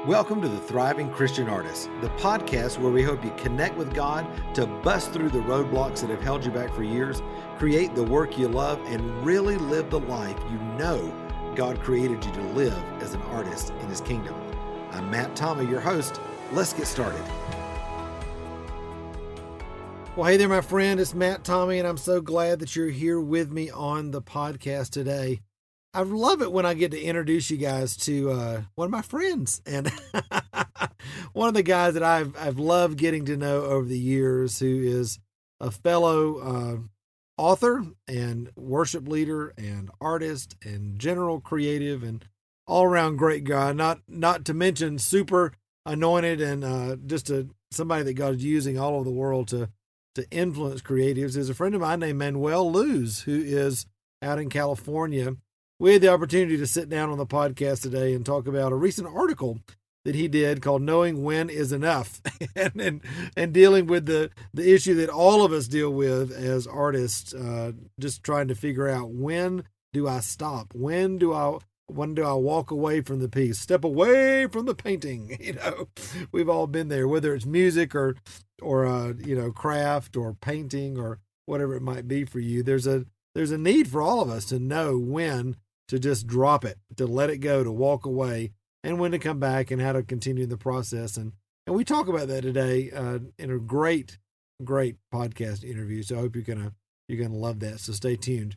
Welcome to the Thriving Christian Artist, the podcast where we hope you connect with God to bust through the roadblocks that have held you back for years, create the work you love, and really live the life you know God created you to live as an artist in His kingdom. I'm Matt Tommy, your host. Let's get started. Well, hey there, my friend. It's Matt Tommy, and I'm so glad that you're here with me on the podcast today. I love it when I get to introduce you guys to one of my friends, and one of the guys that I've loved getting to know over the years, who is a fellow author and worship leader and artist and general creative and all around great guy. Not to mention super anointed and just somebody that God is using all over the world to influence creatives. Is a friend of mine named Manuel Luz, who is out in California. We had the opportunity to sit down on the podcast today and talk about a recent article that he did called Knowing When Is Enough, and dealing with the issue that all of us deal with as artists, just trying to figure out, when do I stop? When do I walk away from the piece, step away from the painting? We've all been there, whether it's music or craft or painting or whatever it might be for you. There's a need for all of us to know when to just drop it, to let it go, to walk away, and when to come back and how to continue the process. And we talk about that today in a great podcast interview. So I hope you're gonna love that. So stay tuned.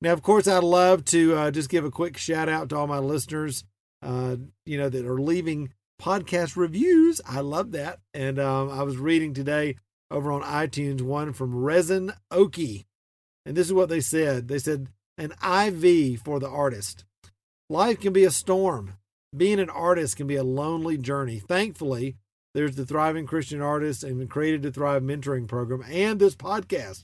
Now, of course, I'd love to just give a quick shout out to all my listeners, that are leaving podcast reviews. I love that. And I was reading today over on iTunes one from Resin Oki. And this is what they said. They said, an IV for the artist. Life can be a storm. Being an artist can be a lonely journey. Thankfully, there's the Thriving Christian Artist and the Created to Thrive mentoring program and this podcast.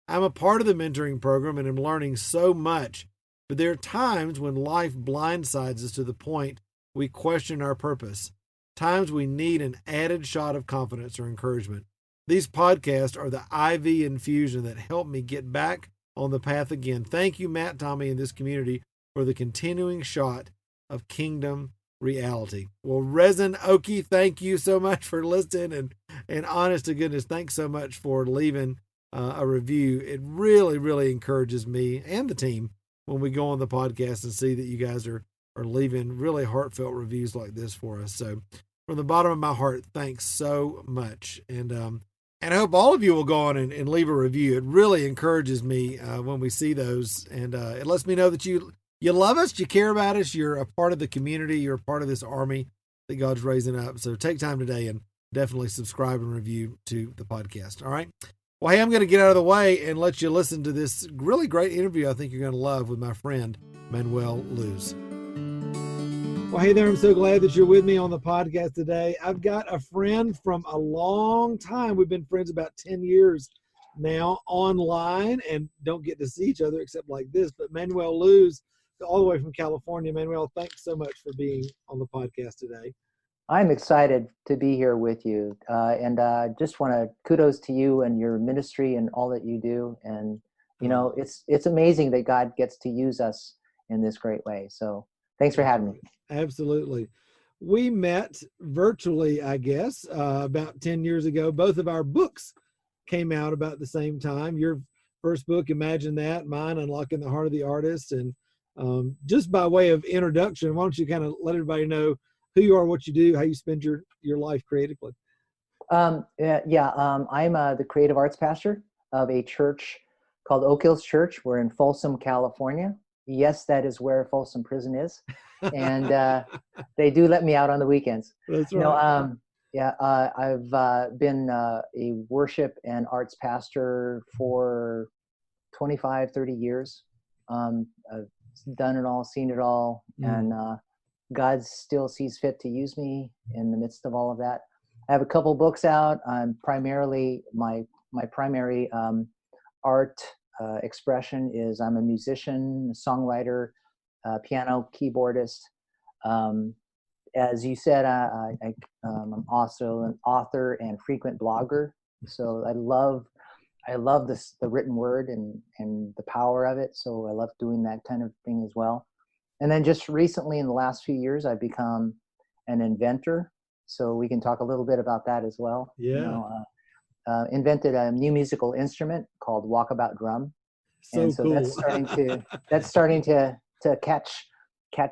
I'm a part of the mentoring program and I'm learning so much. But there are times when life blindsides us to the point we question our purpose. Times we need an added shot of confidence or encouragement. These podcasts are the IV infusion that help me get back on the path again. Thank you, Matt Tommy, and this community for the continuing shot of kingdom reality. Well, Resin Oki, thank you so much for listening, and honest to goodness, thanks so much for leaving a review. It really, really encourages me and the team when we go on the podcast and see that you guys are leaving really heartfelt reviews like this for us. So from the bottom of my heart, thanks so much. And I hope all of you will go on and leave a review. It really encourages me when we see those. And it lets me know that you love us, you care about us, you're a part of the community, you're a part of this army that God's raising up. So take time today and definitely subscribe and review to the podcast. All right. Well, hey, I'm going to get out of the way and let you listen to this really great interview I think you're going to love with my friend, Manuel Luz. Well, hey there, I'm so glad that you're with me on the podcast today. I've got a friend from a long time. We've been friends about 10 years now online and don't get to see each other except like this. But Manuel Luz, all the way from California. Manuel, thanks so much for being on the podcast today. I'm excited to be here with you. And just want to kudos to you and your ministry and all that you do. And, it's amazing that God gets to use us in this great way. So thanks for having me. Absolutely. We met virtually, I guess, about 10 years ago. Both of our books came out about the same time. Your first book, Imagine That, mine, Unlocking the Heart of the Artist. And just by way of introduction, why don't you kind of let everybody know who you are, what you do, how you spend your life creatively? I'm the creative arts pastor of a church called Oak Hills Church. We're in Folsom, California. Yes, that is where Folsom Prison is. And they do let me out on the weekends. That's right. I've been a worship and arts pastor for 25, 30 years. I've done it all, seen it all, and God still sees fit to use me in the midst of all of that. I have a couple books out. I'm primarily, my primary art expression is I'm a musician, songwriter, piano keyboardist. As you said, I'm also an author and frequent blogger. So I love the written word and the power of it. So I love doing that kind of thing as well. And then just recently in the last few years, I've become an inventor. So we can talk a little bit about that as well. Yeah. Invented a new musical instrument called walkabout drum, and So so cool. that's starting to catch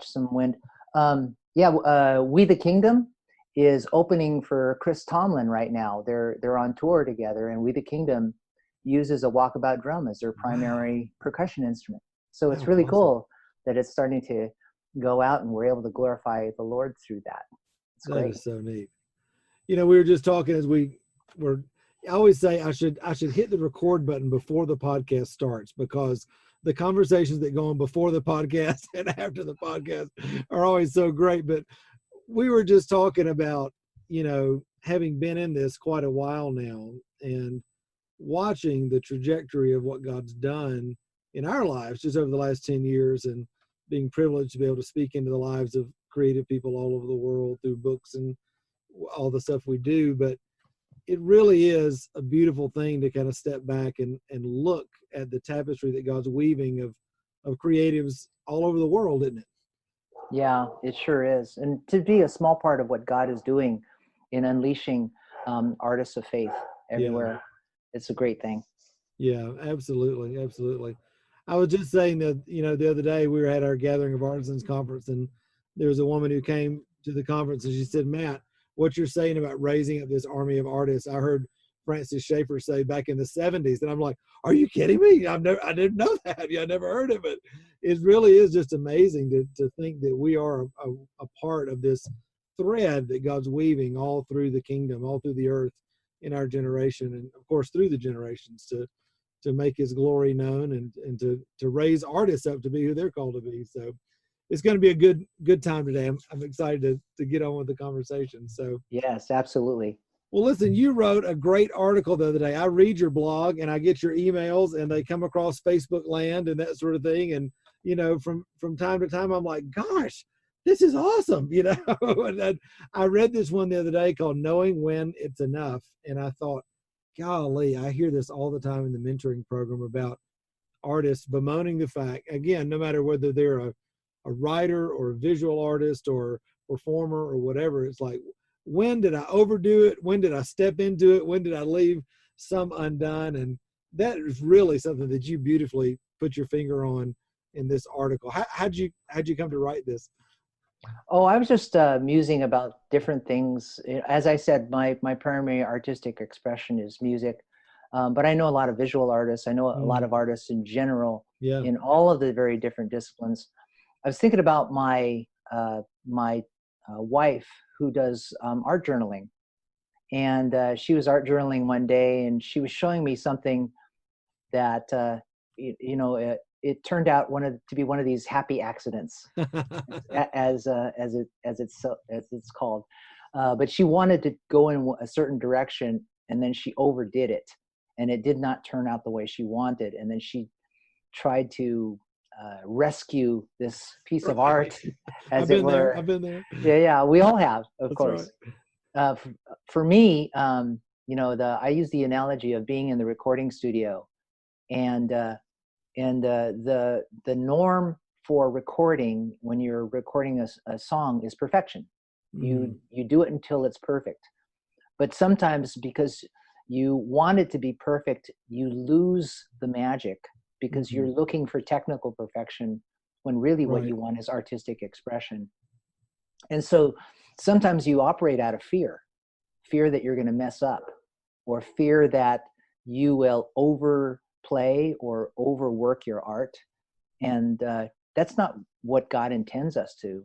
some wind. We the Kingdom is opening for Chris Tomlin right now. They're on tour together, and We the Kingdom uses a walkabout drum as their primary percussion instrument. So it's really cool that it's starting to go out, and we're able to glorify the Lord through that. It's great. That is so neat. We were just talking as we were. I always say I should hit the record button before the podcast starts, because the conversations that go on before the podcast and after the podcast are always so great. But we were just talking about, having been in this quite a while now and watching the trajectory of what God's done in our lives just over the last 10 years, and being privileged to be able to speak into the lives of creative people all over the world through books and all the stuff we do. But it really is a beautiful thing to kind of step back and look at the tapestry that God's weaving of creatives all over the world, isn't it? Yeah, it sure is. And to be a small part of what God is doing in unleashing artists of faith everywhere, it's a great thing. Yeah, absolutely. Absolutely. I was just saying that, the other day we were at our Gathering of Artisans conference, and there was a woman who came to the conference, and she said, "Matt, what you're saying about raising up this army of artists, I heard Francis Schaeffer say back in the 70s. And I'm like, are you kidding me? I didn't know that. I never heard of it. It really is just amazing to think that we are a part of this thread that God's weaving all through the kingdom, all through the earth in our generation, and of course through the generations, to make his glory known, and to raise artists up to be who they're called to be. So it's going to be a good time today. I'm excited to get on with the conversation. So yes, absolutely. Well, listen, you wrote a great article the other day. I read your blog and I get your emails, and they come across Facebook land and that sort of thing. And, from time to time, I'm like, gosh, this is awesome. And I read this one the other day called Knowing When It's Enough. And I thought, golly, I hear this all the time in the mentoring program about artists bemoaning the fact, again, no matter whether they're a writer or a visual artist or performer or whatever, it's like, when did I overdo it? When did I step into it? When did I leave some undone? And that is really something that you beautifully put your finger on in this article. How'd you come to write this? Oh, I was just musing about different things. As I said, my primary artistic expression is music, but I know a lot of visual artists. I know a lot of artists in general, in all of the very different disciplines. I was thinking about my wife, who does art journaling, and she was art journaling one day, and she was showing me something that it turned out to be one of these happy accidents, as it's called. But she wanted to go in a certain direction, and then she overdid it, and it did not turn out the way she wanted. And then she tried to rescue this piece of art, as it were. I've been there. Yeah, we all have, of That's course. Right. For me, I use the analogy of being in the recording studio, and the norm for recording when you're recording a song is perfection. You do it until it's perfect. But sometimes, because you want it to be perfect, you lose the magic, because you're looking for technical perfection when really what you want is artistic expression. And so sometimes you operate out of fear that you're going to mess up, or fear that you will overplay or overwork your art. And that's not what God intends us to.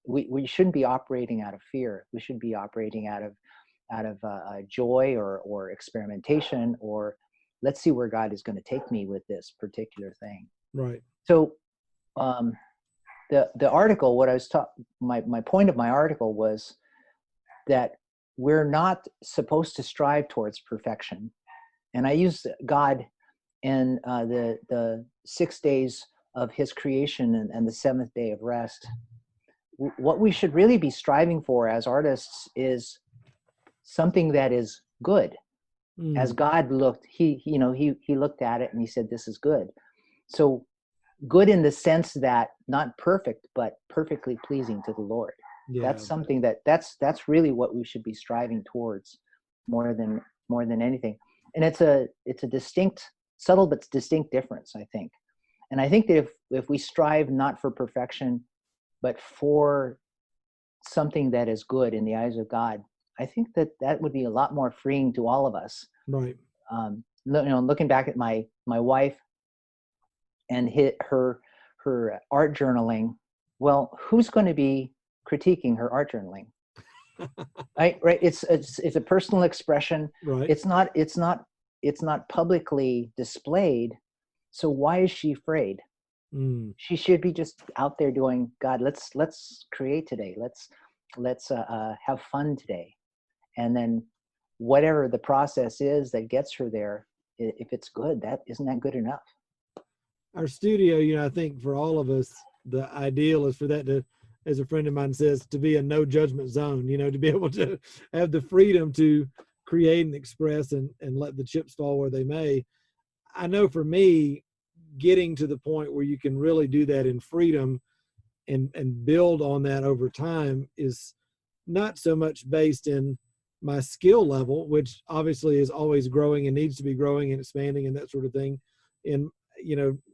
We shouldn't be operating out of fear. We should be operating out of joy or experimentation, or let's see where God is going to take me with this particular thing. Right. So the article, what I was my point of my article was that we're not supposed to strive towards perfection. And I used God in the 6 days of his creation and the seventh day of rest. What we should really be striving for as artists is something that is good. As God looked, he looked at it and he said, this is good. So good in the sense that not perfect, but perfectly pleasing to the Lord. That's something that's really what we should be striving towards more than anything. And it's a distinct, subtle but distinct difference, I think. And I think that if we strive not for perfection, but for something that is good in the eyes of God, I think that would be a lot more freeing to all of us. Right. Looking back at my wife and her art journaling, well, who's going to be critiquing her art journaling? Right. It's a personal expression. Right. It's not publicly displayed. So why is she afraid? She should be just out there doing, God, let's create today. Let's have fun today. And then whatever the process is that gets her there, if it's good, isn't that good enough? Our studio, I think for all of us, the ideal is for that to, as a friend of mine says, to be a no judgment zone, to be able to have the freedom to create and express and let the chips fall where they may. I know for me, getting to the point where you can really do that in freedom and build on that over time is not so much based in my skill level, which obviously is always growing and needs to be growing and expanding and that sort of thing in,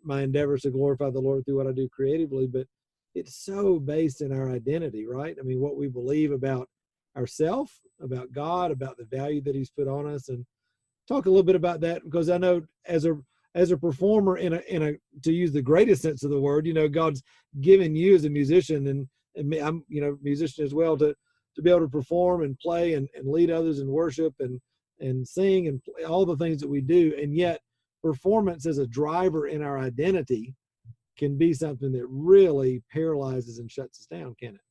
my endeavors to glorify the Lord through what I do creatively, but it's so based in our identity, right? I mean, what we believe about ourselves, about God, about the value that he's put on us. And talk a little bit about that, because I know as a performer in a to use the greatest sense of the word, God's given you as a musician and me, I'm musician as well, to be able to perform and play and lead others in worship and sing and play, all the things that we do. And yet performance as a driver in our identity can be something that really paralyzes and shuts us down, can it?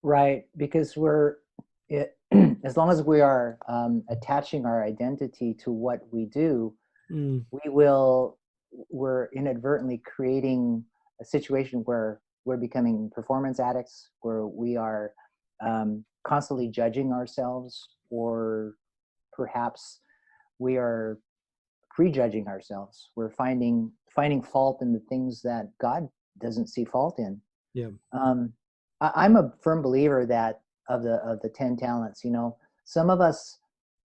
Right, because as long as we are attaching our identity to what we do, we're inadvertently creating a situation where we're becoming performance addicts, where we are constantly judging ourselves, or perhaps we are prejudging ourselves. We're finding fault in the things that God doesn't see fault in. Yeah. I'm a firm believer that of the 10 talents, some of us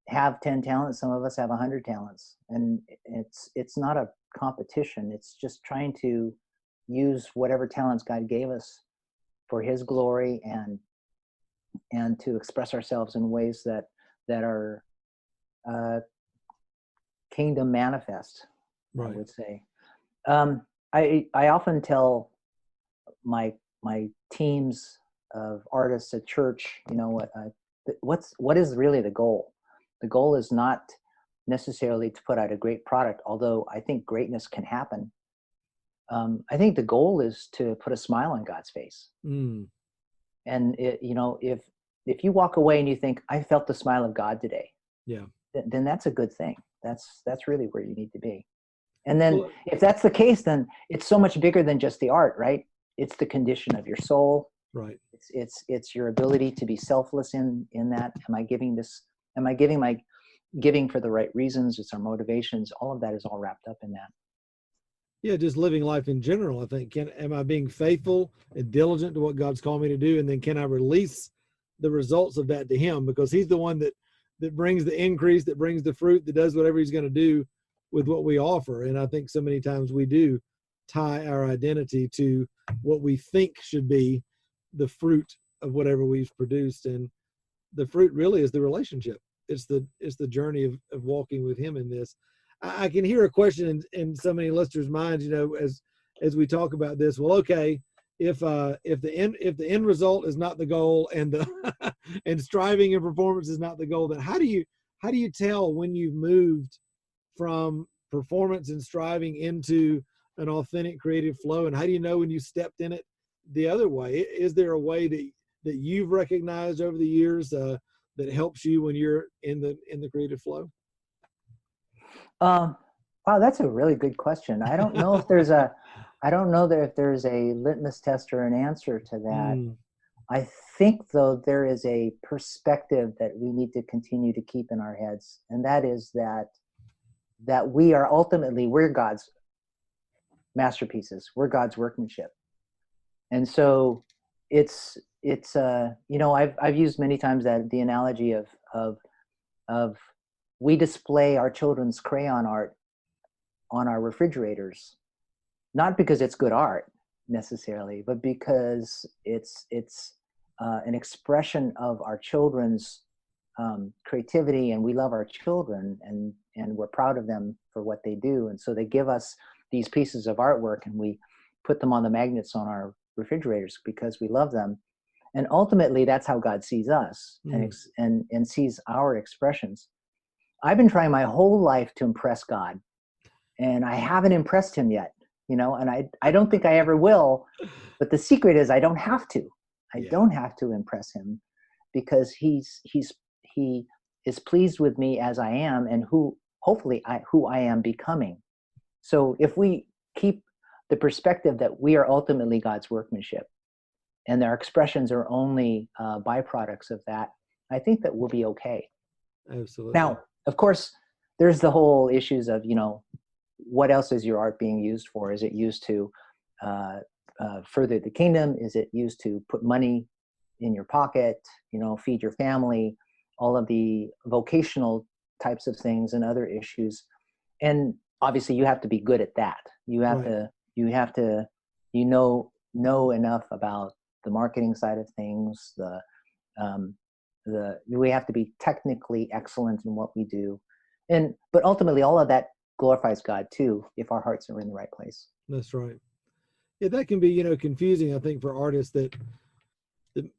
have 10 talents, some of us have 100 talents, and it's not a competition. It's just trying to use whatever talents God gave us for his glory and to express ourselves in ways that are kingdom manifest, right. I would say. I often tell my teams of artists at church, what is really the goal? The goal is not necessarily to put out a great product, although I think greatness can happen. I think the goal is to put a smile on God's face. And if you walk away and you think, I felt the smile of God today, yeah, then that's a good thing. That's really where you need to be. And then if that's the case, then it's so much bigger than just the art, right? It's the condition of your soul. Right. It's your ability to be selfless in that. Am I giving for the right reasons? It's our motivations. All of that is all wrapped up in that. Yeah, just living life in general. I think, am I being faithful and diligent to what God's called me to do? And then can I release the results of that to him? Because he's the one that brings the increase, that brings the fruit, that does whatever he's going to do with what we offer. And I think so many times we do tie our identity to what we think should be the fruit of whatever we've produced. And the fruit really is the relationship. It's the journey of walking with him in this. I can hear a question in so many listeners' minds, as we talk about this. Well, okay, if the end result is not the goal, and the and striving and performance is not the goal, then how do you tell when you've moved from performance and striving into an authentic creative flow? And how do you know when you stepped in it the other way? Is there a way that you've recognized over the years that helps you when you're in the creative flow? Wow, that's a really good question. I don't know if there's a litmus test or an answer to that. I think, though, there is a perspective that we need to continue to keep in our heads, and that is that we're God's masterpieces. We're God's workmanship. And so I've used many times that the analogy of we display our children's crayon art on our refrigerators, not because it's good art necessarily, but because it's an expression of our children's creativity, and we love our children, and we're proud of them for what they do. And so they give us these pieces of artwork, and we put them on the magnets on our refrigerators because we love them. And ultimately, that's how God sees us and sees our expressions. I've been trying my whole life to impress God, and I haven't impressed him yet, and I don't think I ever will. But the secret is I don't have to. I don't have to impress him, because he is pleased with me as I am, and who I am becoming. So if we keep the perspective that we are ultimately God's workmanship, and our expressions are only byproducts of that, I think that we'll be okay. Absolutely. Now, of course, there's the whole issues of, what else is your art being used for? Is it used to further the kingdom? Is it used to put money in your pocket, feed your family, all of the vocational types of things and other issues? And obviously you have to be good at that. You have to know enough about the marketing side of things, we have to be technically excellent in what we do. But ultimately all of that glorifies God too, if our hearts are in the right place. That's right. Yeah, that can be, confusing, I think, for artists that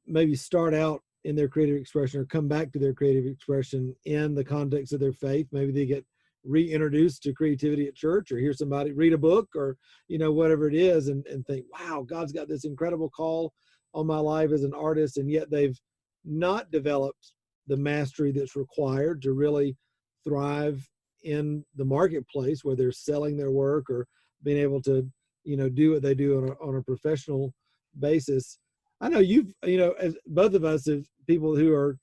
maybe start out in their creative expression or come back to their creative expression in the context of their faith. Maybe they get reintroduced to creativity at church, or hear somebody read a book, or, whatever it is, and think, wow, God's got this incredible call on my life as an artist. And yet they've not developed the mastery that's required to really thrive in the marketplace, where they're selling their work or being able to, do what they do on a professional basis. I know as both of us, as people who are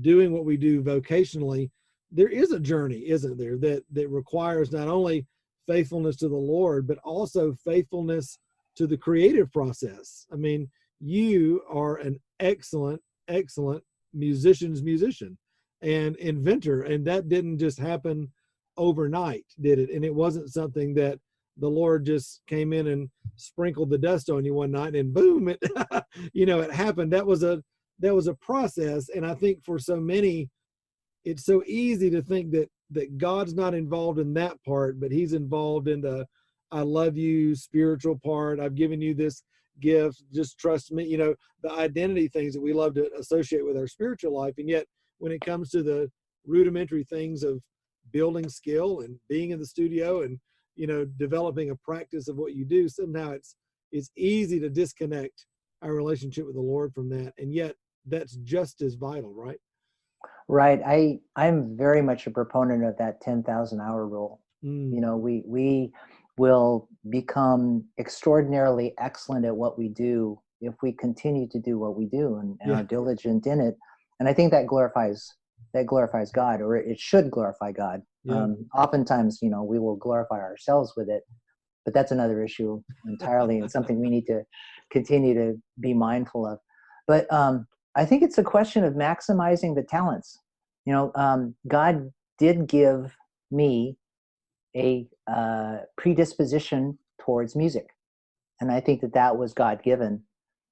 doing what we do vocationally, there is a journey, isn't there, that requires not only faithfulness to the Lord, but also faithfulness to the creative process. I mean, you are an excellent musician and inventor, and that didn't just happen overnight, did it? And it wasn't something that the Lord just came in and sprinkled the dust on you one night and boom, it it happened. That was a process. And I think for so many, it's so easy to think that God's not involved in that part, but he's involved in the I love you spiritual part. I've given you this gift, just trust me, the identity things that we love to associate with our spiritual life. And yet when it comes to the rudimentary things of building skill and being in the studio and developing a practice of what you do, somehow it's easy to disconnect our relationship with the Lord from that. And yet that's just as vital, right? Right. I'm very much a proponent of that 10,000 hour rule. We will become extraordinarily excellent at what we do if we continue to do what we do and are diligent in it. And I think that glorifies God, or it should glorify God. Yeah. Oftentimes, we will glorify ourselves with it, but that's another issue entirely and something we need to continue to be mindful of. But I think it's a question of maximizing the talents. God did give me a predisposition towards music, and I think that was God given.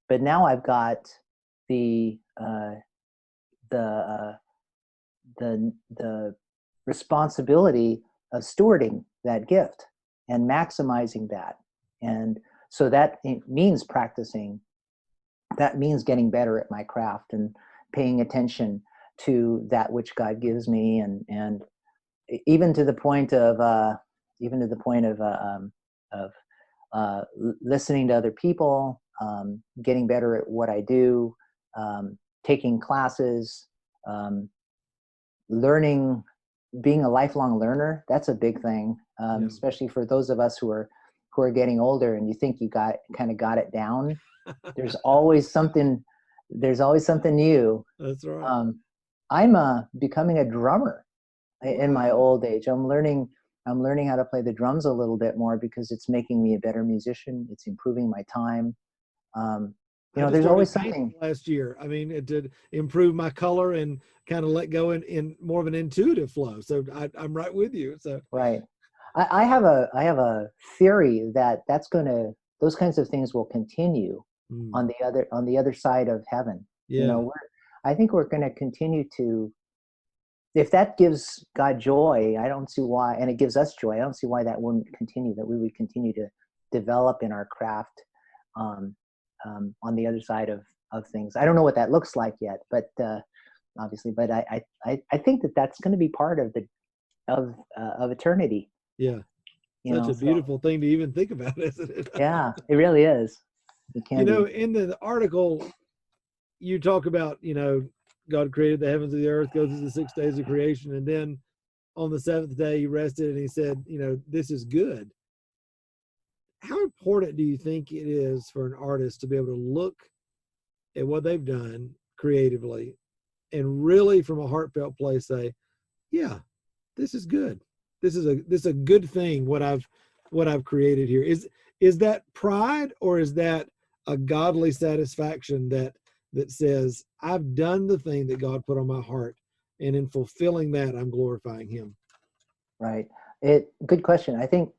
But now I've got the responsibility of stewarding that gift and maximizing that. And so that means practicing. That means getting better at my craft and paying attention to that which God gives me, and even to the point of listening to other people, getting better at what I do, taking classes, learning, being a lifelong learner. That's a big thing, especially for those of us who are getting older and you think you got it down. There's always something new. That's right. I'm becoming a drummer in my old age. I'm learning how to play the drums a little bit more because it's making me a better musician. It's improving my time. You I know, just there's started always painting something. last year. I mean, it did improve my color and kind of let go in more of an intuitive flow. So I'm right with you. So Right. I have a theory that those kinds of things will continue mm, on the other side of heaven. You know, yeah, I think we're going to continue to, if that gives God joy, I don't see why, and it gives us joy. I don't see why that wouldn't continue. That we would continue to develop in our craft um, on the other side of things. I don't know what that looks like yet, but obviously, but I think that that's going to be part of the of eternity. yeah. You Such know, a so beautiful thing to even think about, isn't it? yeah, it really is. It You can know, be. in the article, you talk about, God created the heavens and the earth, goes through the 6 days of creation, and then on the seventh day he rested and he said, this is good. How important do you think it is for an artist to be able to look at what they've done creatively and really from a heartfelt place say, yeah, this is good. This is a good thing what I've created here. Is that pride, or is that a godly satisfaction that says I've done the thing that God put on my heart, and in fulfilling that I'm glorifying him? Right. Good question. I think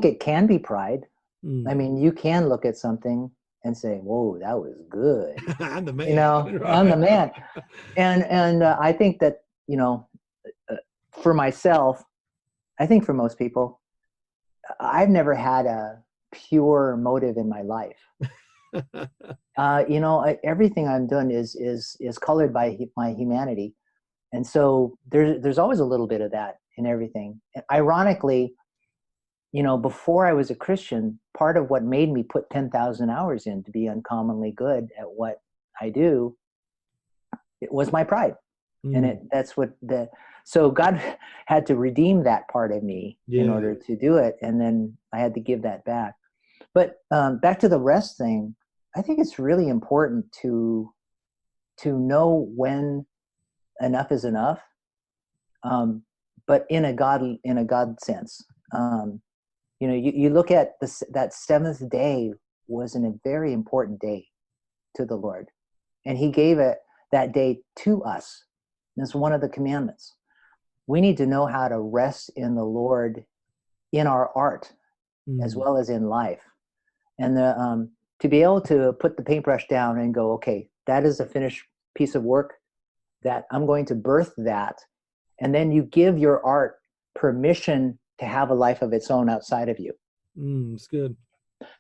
it can be pride. I Mm. mean, you can look at something and say, "Whoa, that was good." I'm the You man, know, I'm the right? man. And I think that, you know, uh, for myself, I think for most people, I've never had a pure motive in my life. You know, everything I'm doing is colored by my humanity, and so there's always a little bit of that in everything. And ironically, you know, before I was a Christian, part of what made me put 10,000 hours in to be uncommonly good at what I do, it was my pride. And Mm. that's what so God had to redeem that part of me in Yeah. order to do it. And then I had to give that back. But back to the rest thing, I think it's really important to know when enough is enough, um, but in a God sense. You know, you look at this, that seventh day was a very important day to the Lord, and He gave it that day to us. And it's one of the commandments. We need to know how to rest in the Lord in our art as Mm. well as in life, and to be able to put the paintbrush down and go, okay, that is a finished piece of work. That I'm going to birth that, and then you give your art permission to have a life of its own outside of you, It's good.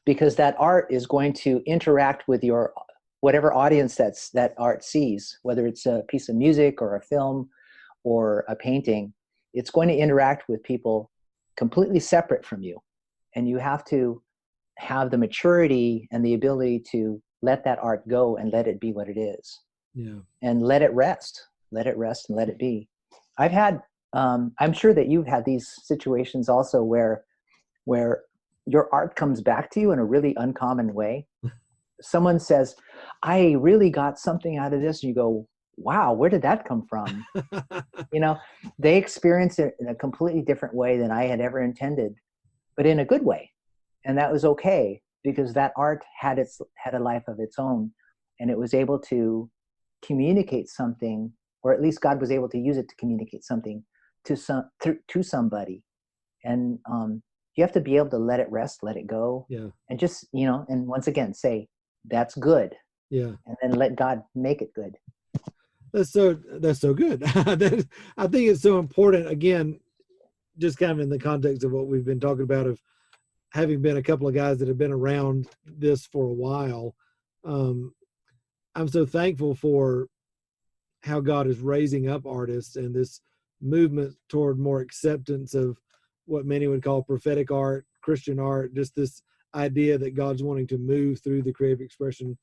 because that art is going to interact with your whatever audience that art sees, whether it's a piece of music or a film or a painting. It's going to interact with people completely separate from you, and you have to have the maturity and the ability to let that art go and let it be what it is, Yeah. and let it rest and let it be. I've had I'm sure that you've had these situations also where your art comes back to you in a really uncommon way. Someone says, I really got something out of this, and you go, wow, where did that come from? You know, they experience it in a completely different way than I had ever intended, but in a good way. And that was okay, because that art had a life of its own, and it was able to communicate something, or at least God was able to use it to communicate something to somebody. And you have to be able to let it rest, let it go, Yeah. and just, you know, and once again say that's good, Yeah. and then let God make it good. That's so good. I think it's so important. Again, just kind of in the context of what we've been talking about, of having been a couple of guys that have been around this for a while. Um, I'm so thankful for how God is raising up artists and this movement toward more acceptance of what many would call prophetic art, Christian art, just this idea that God's wanting to move through the creative expression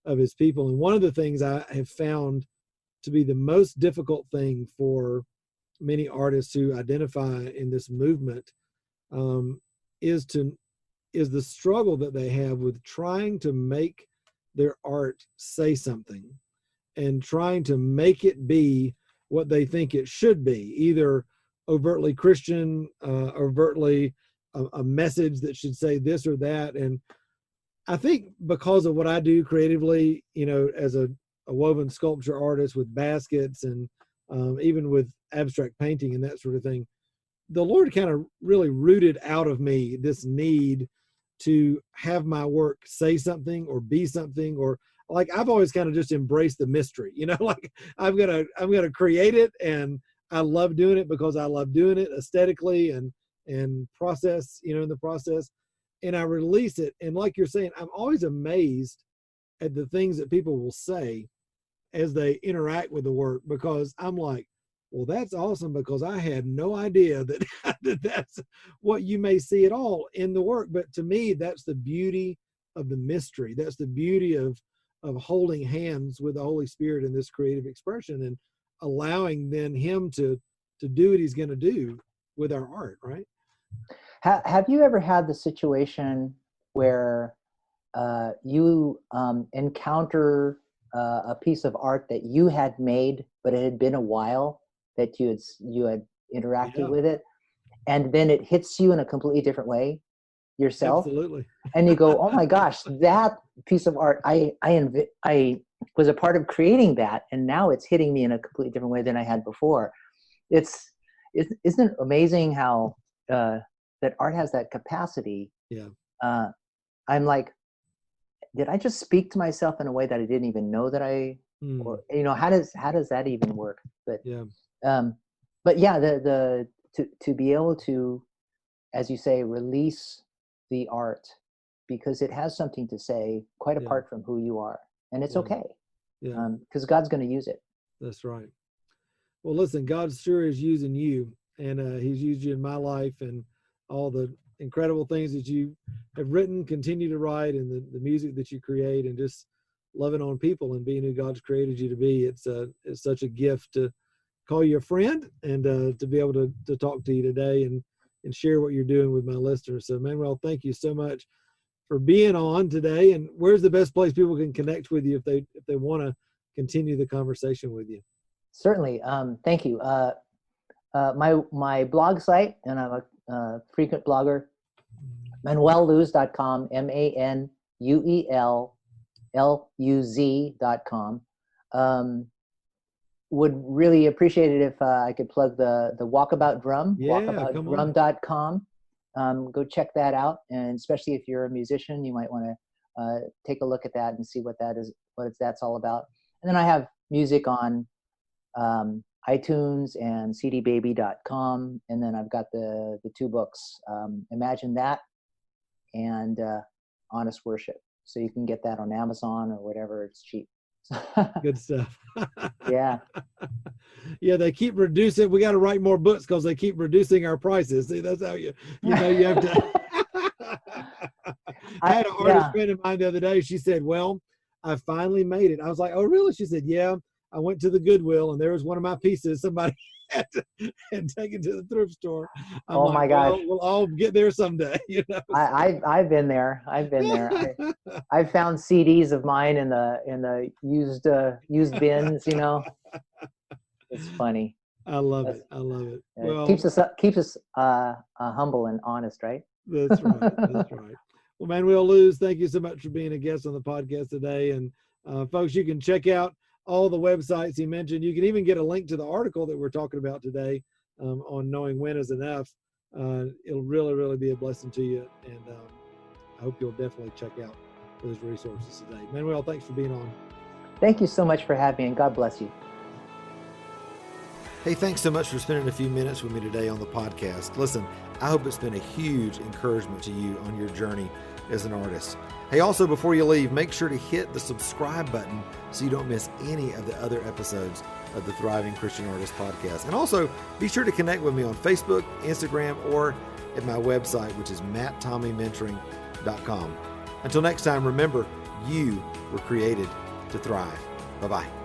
of his people. And one of the things I have found to be the most difficult thing for many artists who identify in this movement, um, is the struggle that they have with trying to make their art say something and trying to make it be what they think it should be, either overtly Christian, overtly a message that should say this or that. And I think because of what I do creatively, as a woven sculpture artist with baskets and even with abstract painting and that sort of thing, the Lord kind of really rooted out of me this need to have my work say something or be something, or like I've always kind of just embraced the mystery, like I'm gonna create it, and I love doing it because I love doing it aesthetically and process, in the process, and I release it. And like you're saying, I'm always amazed at the things that people will say as they interact with the work, because I'm like, well, that's awesome, because I had no idea that, that that's what you may see at all in the work. But to me, that's the beauty of the mystery. That's the beauty of holding hands with the Holy Spirit in this creative expression, and allowing then him to do what he's going to do with our art, right? Have you ever had the situation where you encounter a piece of art that you had made, but it had been a while that you had interacted with it, and then it hits you in a completely different way yourself? Absolutely. And you go, oh my gosh, that piece of art, I was a part of creating that, and now it's hitting me in a completely different way than I had before. Isn't it amazing how that art has that capacity? Yeah. I'm like, did I just speak to myself in a way that I didn't even know that or how does that even work? But but yeah, to be able to, as you say, release the art because it has something to say quite apart from who you are, and it's okay. Because God's going to use it. That's right. Well, listen, God sure is using you, and he's used you in my life, and all the incredible things that you have written, continue to write, and the music that you create, and just loving on people and being who God's created you to be. It's such a gift to call you a friend, and to be able to talk to you today and share what you're doing with my listeners. So, Manuel, thank you so much for being on today. And where's the best place people can connect with you if they want to continue the conversation with you? Certainly. Thank you. My blog site, and I'm a frequent blogger, manuelluz.com, MANUELLUZ.com. Would really appreciate it if I could plug the Walkabout Drum, walkaboutdrum.com. Go check that out, and especially if you're a musician, you might want to take a look at that and see what that's all about. And then I have music on iTunes and cdbaby.com, and then I've got the two books, Imagine That and Honest Worship. So you can get that on Amazon or whatever, it's cheap. Good stuff. Yeah. Yeah, they keep reducing. We got to write more books because they keep reducing our prices. See, that's how you have to. I had an artist friend of mine the other day. She said, well, I finally made it. I was like, oh, really? She said, yeah. I went to the Goodwill, and there was one of my pieces somebody had taken to the thrift store. I'm oh my gosh! Well, we'll all get there someday. I've been there. I've found CDs of mine in the used bins. It's funny. I love it. Well, keeps us humble and honest, right? That's right. That's right. Well, Manuel Luz, thank you so much for being a guest on the podcast today. And folks, you can check out all the websites he mentioned. You can even get a link to the article that we're talking about today on Knowing When Is Enough. It'll really, really be a blessing to you. And I hope you'll definitely check out those resources today. Manuel, thanks for being on. Thank you so much for having me, and God bless you. Hey, thanks so much for spending a few minutes with me today on the podcast. Listen, I hope it's been a huge encouragement to you on your journey as an artist. Hey, also, before you leave, make sure to hit the subscribe button so you don't miss any of the other episodes of the Thriving Christian Artist podcast. And also, be sure to connect with me on Facebook, Instagram, or at my website, which is matttommeymentoring.com. Until next time, remember, you were created to thrive. Bye-bye.